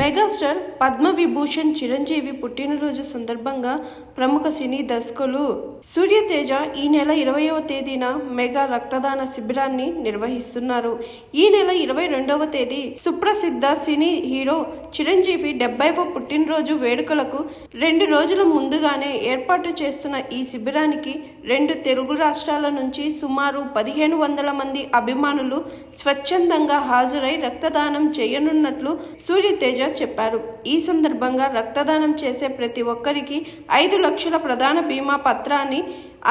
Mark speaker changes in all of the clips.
Speaker 1: Megastar Padma Vibhushan Chiranjeevi పుట్టినరోజు సందర్భంగా ప్రముఖ సినీ దర్శకులు సూర్యతేజ ఈ నెల 20వ తేదీన మెగా రక్తదాన శిబిరాన్ని నిర్వహిస్తున్నారు. ఈ నెల 22వ తేదీ సుప్రసిద్ధ సినీ హీరో చిరంజీవి 70వ పుట్టినరోజు వేడుకలకు 2 రోజుల ముందుగానే ఏర్పాటు చేస్తున్న ఈ శిబిరానికి 2 తెలుగు రాష్ట్రాల నుంచి సుమారు 1500 మంది అభిమానులు స్వచ్ఛందంగా హాజరై రక్తదానం చేయనున్నట్లు సూర్యతేజ చెప్పారు. ఈ సందర్భంగా రక్తదానం చేసే ప్రతి ఒక్కరికి 5 లక్షల ప్రధాన బీమా పత్రాన్ని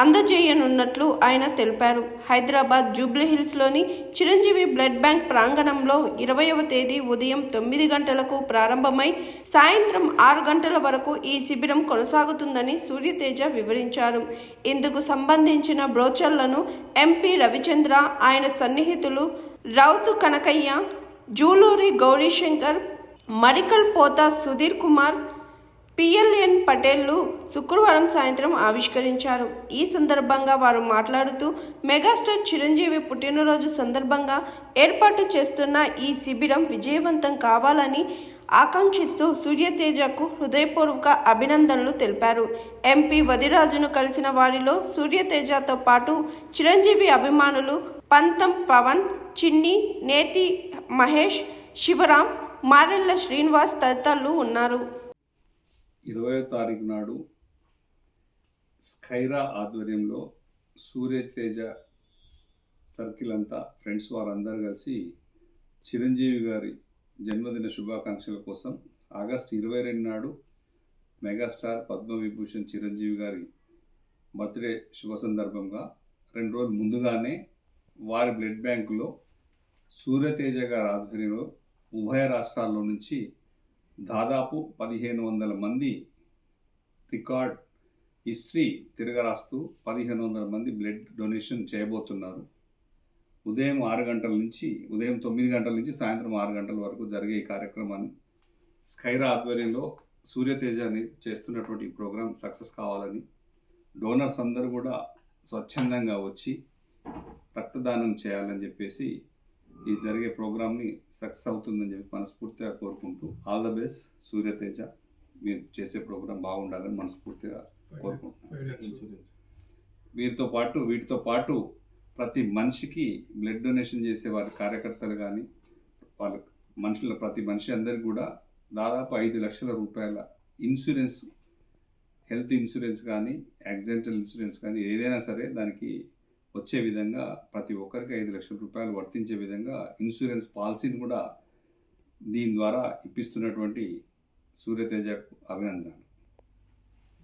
Speaker 1: అందజేయనున్నట్లు ఆయన తెలిపారు. హైదరాబాద్ జూబ్లీహిల్స్లోని చిరంజీవి బ్లడ్ బ్యాంక్ ప్రాంగణంలో 20వ తేదీ ఉదయం 9 గంటలకు ప్రారంభమై సాయంత్రం 6 గంటల వరకు ఈ శిబిరం కొనసాగుతుందని సూర్యతేజ వివరించారు. ఇందుకు సంబంధించిన బ్రోచర్లను ఎంపీ రవిచంద్ర, ఆయన సన్నిహితులు రౌతు కనకయ్య, జూలూరి గౌరీశంకర్, మరికల్ పోతా సుధీర్ కుమార్, పిఎల్ఎన్ పటేళ్లు శుక్రవారం సాయంత్రం ఆవిష్కరించారు. ఈ సందర్భంగా వారు మాట్లాడుతూ మెగాస్టార్ చిరంజీవి పుట్టినరోజు సందర్భంగా ఏర్పాటు చేస్తున్న ఈ శిబిరం విజయవంతం కావాలని ఆకాంక్షిస్తూ సూర్యతేజకు హృదయపూర్వక అభినందనలు తెలిపారు. ఎంపీ వదిరాజును కలిసిన వారిలో సూర్యతేజతో పాటు చిరంజీవి అభిమానులు పంతం పవన్, చిన్ని, నేతి మహేష్, శివరాం, మారెళ్ల శ్రీనివాస్ తదితరులు ఉన్నారు.
Speaker 2: 20వ తారీఖు నాడు స్కైరా ఆధ్వర్యంలో సూర్యతేజ సర్కిల్ అంతా ఫ్రెండ్స్ వారందరూ కలిసి చిరంజీవి గారి జన్మదిన శుభాకాంక్షల కోసం ఆగస్టు 22 నాడు మెగాస్టార్ పద్మవిభూషణ్ చిరంజీవి గారి బర్త్డే శుభ సందర్భంగా 2 రోజులు ముందుగానే వారి బ్లడ్ బ్యాంకులో సూర్యతేజ గారి ఆధ్వర్యంలో ఉభయ రాష్ట్రాల్లో నుంచి దాదాపు 1500 మంది రికార్డ్ హిస్టరీ తిరగరాస్తూ 1500 మంది బ్లడ్ డొనేషన్ చేయబోతున్నారు. ఉదయం 9 గంటల నుంచి సాయంత్రం 6 గంటల వరకు జరిగే ఈ కార్యక్రమాన్ని స్కైరా ఆధ్వర్యంలో సూర్యతేజని చేస్తున్నటువంటి ఈ ప్రోగ్రాం సక్సెస్ కావాలని డోనర్స్ అందరూ కూడా స్వచ్ఛందంగా వచ్చి రక్తదానం చేయాలని చెప్పేసి ఈ జరిగే ప్రోగ్రామ్ని సక్సెస్ అవుతుందని చెప్పి మనస్ఫూర్తిగా కోరుకుంటూ ఆల్ ద బెస్ట్ సూర్యతేజ, మీరు చేసే ప్రోగ్రాం బాగుండాలని మనస్ఫూర్తిగా కోరుకుంటున్నాను. వీటితో పాటు ప్రతి మనిషికి బ్లడ్ డొనేషన్ చేసే వారి కార్యకర్తలు కానీ ప్రతి మనిషి అందరికి కూడా దాదాపు 5 లక్షల రూపాయల ఇన్సూరెన్స్, హెల్త్ ఇన్సూరెన్స్ కానీ యాక్సిడెంటల్ ఇన్సూరెన్స్ కానీ ఏదైనా సరే దానికి వచ్చే విధంగా ప్రతి ఒక్కరికి 5 లక్షల రూపాయలు వర్తించే విధంగా ఇన్సూరెన్స్ పాలసీని కూడా దీని ద్వారా ఇప్పిస్తున్నటువంటి సూర్యతేజకు అభినందనలు.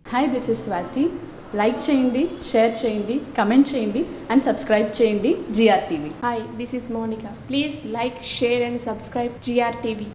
Speaker 3: Hi, this is Swathi. Like చేయండి, షేర్ చేయండి, కమెంట్ చేయండి అండ్ సబ్స్క్రైబ్ చేయండి GR TV.
Speaker 4: Hi, this is Monica. Please like, share and subscribe GR TV.